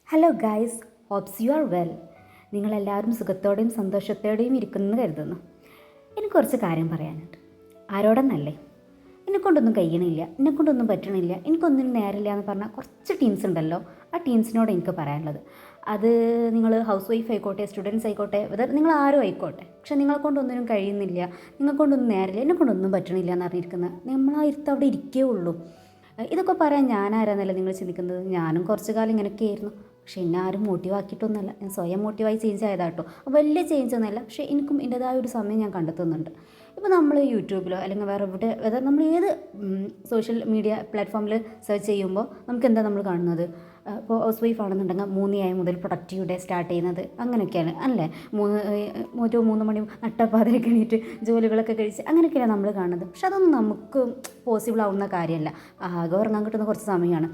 Hello guys, hopes you are well. നിങ്ങളെല്ലാവരും സുഖത്തോടെയും സന്തോഷത്തോടെയും ഇരിക്കുമെന്ന് കരുതുന്നു. എനിക്ക് കുറച്ച് കാര്യം പറയാനുണ്ട്. ആരോടെന്നല്ലേ, എന്നെക്കൊണ്ടൊന്നും കഴിയണില്ല, എന്നെക്കൊണ്ടൊന്നും പറ്റണില്ല, എനിക്കൊന്നിനും നേരമില്ല എന്ന് പറഞ്ഞാൽ കുറച്ച് ടീംസ് ഉണ്ടല്ലോ. ആ ടീംസിനോട് എനിക്ക് പറയാനുള്ളത്, അത് നിങ്ങൾ ഹൗസ് വൈഫ് ആയിക്കോട്ടെ, സ്റ്റുഡൻസ് ആയിക്കോട്ടെ, നിങ്ങൾ ആരും ആയിക്കോട്ടെ, പക്ഷെ നിങ്ങളെക്കൊണ്ടൊന്നിനും കഴിയുന്നില്ല, നിങ്ങൾക്കൊണ്ടൊന്നും നേരമില്ല, എന്നെക്കൊണ്ടൊന്നും പറ്റണില്ല എന്ന് അറിഞ്ഞിരിക്കുന്നത് നമ്മളായിരുത്ത് അവിടെ ഇരിക്കേ ഉള്ളൂ. ഇതൊക്കെ പറയാൻ ഞാനാരാന്നല്ല നിങ്ങൾ ചിന്തിക്കുന്നത്. ഞാനും കുറച്ച് കാലം ഇങ്ങനെയൊക്കെ ആയിരുന്നു. പക്ഷെ എന്നെ ആരും മോട്ടീവാക്കിയിട്ടൊന്നുമല്ല, ഞാൻ സ്വയം മോട്ടീവായി ചേഞ്ച് ആയതാട്ടോ. വലിയ ചേഞ്ച് ഒന്നുമല്ല, പക്ഷേ എനിക്കും എൻ്റെതായ ഒരു സമയം ഞാൻ കണ്ടെത്തുന്നുണ്ട്. ഇപ്പോൾ നമ്മൾ യൂട്യൂബിലോ അല്ലെങ്കിൽ വേറെ എവിടെ നമ്മൾ ഏത് സോഷ്യൽ മീഡിയ പ്ലാറ്റ്ഫോമിൽ സെർച്ച് ചെയ്യുമ്പോൾ നമുക്ക് എന്താ നമ്മൾ കാണുന്നത്? ഇപ്പോൾ ഹൗസ് വൈഫ് ആണെന്നുണ്ടെങ്കിൽ 3 മുതൽ പ്രൊഡക്റ്റീവ് ഡേ സ്റ്റാർട്ട് ചെയ്യുന്നത് അങ്ങനെയൊക്കെയാണ് അല്ലേ. 3 മണി നട്ടപ്പാതിരൊക്കെ എണീറ്റ് ജോലികളൊക്കെ കഴിച്ച് അങ്ങനെയൊക്കെയാണ് നമ്മൾ കാണുന്നത്. പക്ഷെ അതൊന്നും നമുക്ക് പോസിബിൾ ആവുന്ന കാര്യമല്ല. ആകെ ഉറങ്ങാൻ കിട്ടുന്ന കുറച്ച് സമയമാണ്.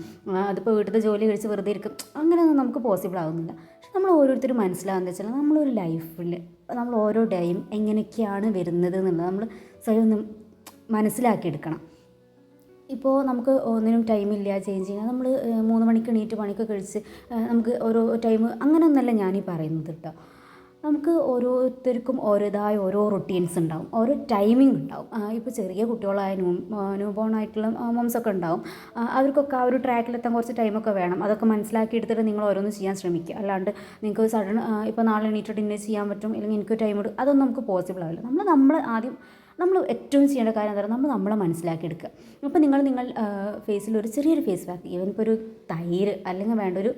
അതിപ്പോൾ വീട്ടിൽ ജോലി കഴിച്ച് വെറുതെ ഇരിക്കും, അങ്ങനെയൊന്നും നമുക്ക് പോസിബിൾ ആവുന്നില്ല. പക്ഷെ നമ്മൾ ഓരോരുത്തരും മനസ്സിലാകുന്നത് വെച്ചാൽ നമ്മളൊരു ലൈഫിൽ നമ്മൾ ഓരോ ഡേയും എങ്ങനെയൊക്കെയാണ് വരുന്നത് എന്നുള്ളത് നമ്മൾ സ്വയം ഒന്ന് മനസ്സിലാക്കിയെടുക്കണം. ഇപ്പോൾ നമുക്ക് ഒന്നിനും ടൈമില്ല ചേഞ്ച് ചെയ്യാൻ. നമ്മൾ 3 മണിക്ക് എണീറ്റ് പണിയൊക്കെ കഴിച്ച് നമുക്ക് ഓരോ ടൈം അങ്ങനെയൊന്നല്ല ഞാനീ പറയുന്നത് കേട്ടോ. നമുക്ക് ഓരോരുത്തർക്കും ഓരോ റൊട്ടീൻസ് ഉണ്ടാവും, ഓരോ ടൈമിംഗ് ഉണ്ടാവും. ഇപ്പോൾ ചെറിയ കുട്ടികളായ ന്യൂ ബോൺ ആയിട്ടുള്ള മോംസൊക്കെ ഉണ്ടാവും. അവർക്കൊക്കെ ആ ഒരു ട്രാക്കിലെത്താൻ കുറച്ച് ടൈമൊക്കെ വേണം. അതൊക്കെ മനസ്സിലാക്കി എടുത്തിട്ട് നിങ്ങൾ ഓരോന്ന് ചെയ്യാൻ ശ്രമിക്കുക. അല്ലാണ്ട് നിങ്ങൾക്ക് സഡൻ ഇപ്പോൾ നാളെ എണീറ്റിട്ട് ഇന്നത് ചെയ്യാൻ പറ്റും, അല്ലെങ്കിൽ എനിക്ക് ടൈം എടുക്കും, അതൊന്നും നമുക്ക് പോസിബിൾ ആവില്ല. നമ്മൾ ആദ്യം ഏറ്റവും ചെയ്യേണ്ട കാര്യം എന്താ പറയുക, നമ്മളെ മനസ്സിലാക്കിയെടുക്കുക. അപ്പോൾ നിങ്ങൾ ഫേസിൽ ഒരു ചെറിയൊരു ഫേസ് പാക്ക്, ഈവൻ ഇപ്പോൾ ഒരു തൈര് അല്ലെങ്കിൽ വേണ്ട ഒരു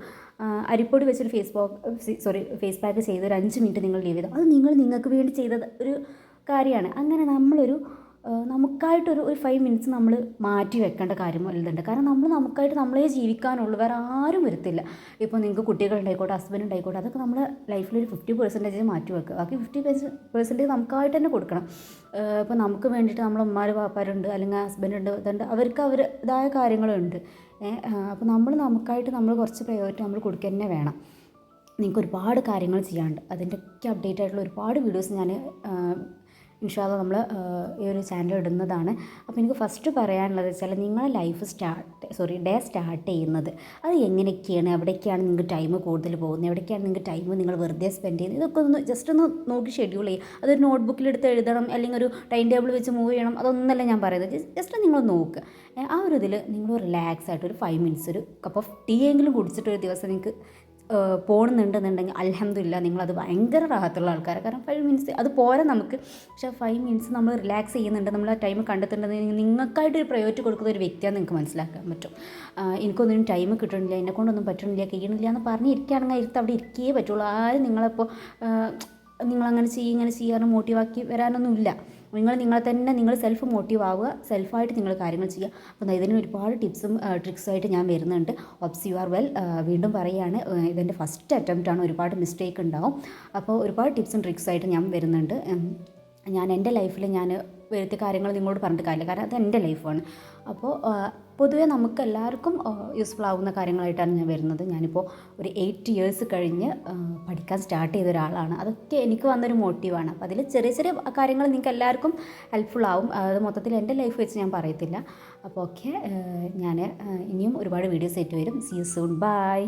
അരിപ്പൊടി വെച്ചൊരു ഫേസ് പാക്ക് ചെയ്ത് ഒരു 5 മിനിറ്റ് നിങ്ങൾ ലീവ് ചെയ്താൽ അത് നിങ്ങൾക്ക് വേണ്ടി ചെയ്തത് ഒരു കാര്യമാണ്. അങ്ങനെ നമുക്കായിട്ടൊരു 5 മിനിറ്റ്സ് നമ്മൾ മാറ്റി വെക്കേണ്ട കാര്യം വലുതുണ്ട്. കാരണം നമുക്കായിട്ട് നമ്മളെ ജീവിക്കാനുള്ളൂ, വേറെ ആരും വരുത്തില്ല. ഇപ്പോൾ നിങ്ങൾക്ക് കുട്ടികളുണ്ടായിക്കോട്ടെ, ഹസ്ബൻഡ് ഉണ്ടായിക്കോട്ടെ, അതൊക്കെ നമ്മുടെ ലൈഫിലൊരു 50% മാറ്റി വെക്കുക. ബാക്കി 50% നമുക്കായിട്ട് തന്നെ കൊടുക്കണം. ഇപ്പോൾ നമുക്ക് വേണ്ടിയിട്ട് നമ്മളെ ഉമ്മാർ പാപ്പാരുണ്ട്, അല്ലെങ്കിൽ ഹസ്ബൻഡ് ഉണ്ട്, ഇതുണ്ട്, അവർക്ക് അവരുടേതായ കാര്യങ്ങളുണ്ട്. അപ്പോൾ നമുക്കായിട്ട് കുറച്ച് പ്രയോറിറ്റി നമ്മൾ കൊടുക്കുക തന്നെ വേണം. നിങ്ങൾക്ക് ഒരുപാട് കാര്യങ്ങൾ ചെയ്യാനുണ്ട്. അതിൻ്റെയൊക്കെ അപ്ഡേറ്റ് ആയിട്ടുള്ള ഒരുപാട് വീഡിയോസ് ഞാൻ ഇൻഷാ അല്ലാഹ് നമ്മൾ ഈ ഒരു ചാനൽ ഇടുന്നതാണ്. അപ്പോൾ എനിക്ക് ഫസ്റ്റ് പറയാനുള്ളത് വെച്ചാൽ നിങ്ങളെ ലൈഫ് ഡേ സ്റ്റാർട്ട് ചെയ്യുന്നത് അത് എങ്ങനെയൊക്കെയാണ്, എവിടേക്കാണ് നിങ്ങൾക്ക് ടൈം കൂടുതൽ പോകുന്നത്, എവിടേക്കാണ് നിങ്ങൾക്ക് ടൈം നിങ്ങൾ വെറുതെ സ്പെൻഡ് ചെയ്യുന്നത്, ഇതൊക്കെ ഒന്ന് നോക്കി ഷെഡ്യൂൾ ചെയ്യുക. അതൊരു നോട്ട്ബുക്കിലെടുത്ത് എഴുതണം, അല്ലെങ്കിൽ ഒരു ടൈം ടേബിൾ വെച്ച് മൂവ് ചെയ്യണം, അതൊന്നല്ല ഞാൻ പറയുന്നത്. ജസ്റ്റ് നിങ്ങൾ നോക്കുക. ആ ഒരു ഇതിൽ നിങ്ങൾ റിലാക്സ് ആയിട്ട് ഒരു 5 മിനിറ്റ്സ് ഒരു കപ്പ് ഓഫ് ടീ എങ്കിലും കുടിച്ചിട്ട് ഒരു ദിവസം നിങ്ങൾക്ക് പോകുന്നുണ്ടെന്നുണ്ടെങ്കിൽ അൽഹംദുലില്ലാ, നിങ്ങളത് ഭയങ്കര റാഹത്തുള്ള ആൾക്കാരാണ്. കാരണം 5 മിനിറ്റ്സ് അത് പോരാ നമുക്ക്. പക്ഷേ 5 മിനിറ്റ്സ് നമ്മൾ റിലാക്സ് ചെയ്യുന്നുണ്ട്, നമ്മൾ ആ ടൈം കണ്ടെത്തുന്നുണ്ടെങ്കിൽ നിങ്ങൾക്കായിട്ടൊരു പ്രയോറിറ്റി കൊടുക്കുന്ന ഒരു വ്യക്തിയാണ് നിങ്ങൾക്ക് മനസ്സിലാക്കാൻ പറ്റും. എനിക്കൊന്നിനും ടൈം കിട്ടണില്ല, എന്നെക്കൊണ്ടൊന്നും പറ്റണില്ല, കഴിയണില്ല എന്ന് പറഞ്ഞിരിക്കുകയാണെങ്കിൽ അവിടെ ഇരിക്കേ പറ്റുള്ളൂ. ആരും നിങ്ങളങ്ങനെ ഇങ്ങനെ ചെയ്യാനും മോട്ടീവാക്കി വരാനൊന്നുമില്ല. നിങ്ങളെ തന്നെ സെൽഫ് മോട്ടീവ് ആവുക, സെൽഫായിട്ട് നിങ്ങൾ കാര്യങ്ങൾ ചെയ്യുക. അപ്പോൾ ഇതിന് ഒരുപാട് ടിപ്സും ട്രിക്സുമായിട്ട് ഞാൻ വരുന്നുണ്ട്. Hopes you are well. വീണ്ടും പറയുകയാണ്, ഇതെൻ്റെ ഫസ്റ്റ് അറ്റംപ്റ്റാണ്, ഒരുപാട് മിസ്റ്റേക്ക് ഉണ്ടാവും. അപ്പോൾ ഒരുപാട് ടിപ്സും ട്രിക്സായിട്ട് ഞാൻ വരുന്നുണ്ട്. ഞാൻ എൻ്റെ ലൈഫിൽ വരുത്തിയ കാര്യങ്ങൾ നിങ്ങളോട് പറഞ്ഞിട്ട് കാര്യമില്ല, കാരണം അത് എൻ്റെ ലൈഫാണ്. അപ്പോൾ പൊതുവേ നമുക്ക് എല്ലാവർക്കും യൂസ്ഫുൾ ആവുന്ന കാര്യങ്ങളായിട്ടാണ് ഞാൻ വരുന്നത്. ഞാനിപ്പോൾ ഒരു 8 ഇയേഴ്സ് കഴിഞ്ഞ് പഠിക്കാൻ സ്റ്റാർട്ട് ചെയ്ത ഒരാളാണ്. അതൊക്കെ എനിക്ക് വന്നൊരു മോട്ടീവാണ്. അപ്പോൾ അതിൽ ചെറിയ കാര്യങ്ങൾ നിങ്ങൾക്ക് എല്ലാവർക്കും ഹെൽപ്ഫുൾ ആവും. അത് മൊത്തത്തിൽ എൻ്റെ ലൈഫ് വെച്ച് ഞാൻ പറയത്തില്ല. അപ്പോൾ ഓക്കെ, ഞാൻ ഇനിയും ഒരുപാട് വീഡിയോസ് ആയിട്ട് വരും. See you soon, by.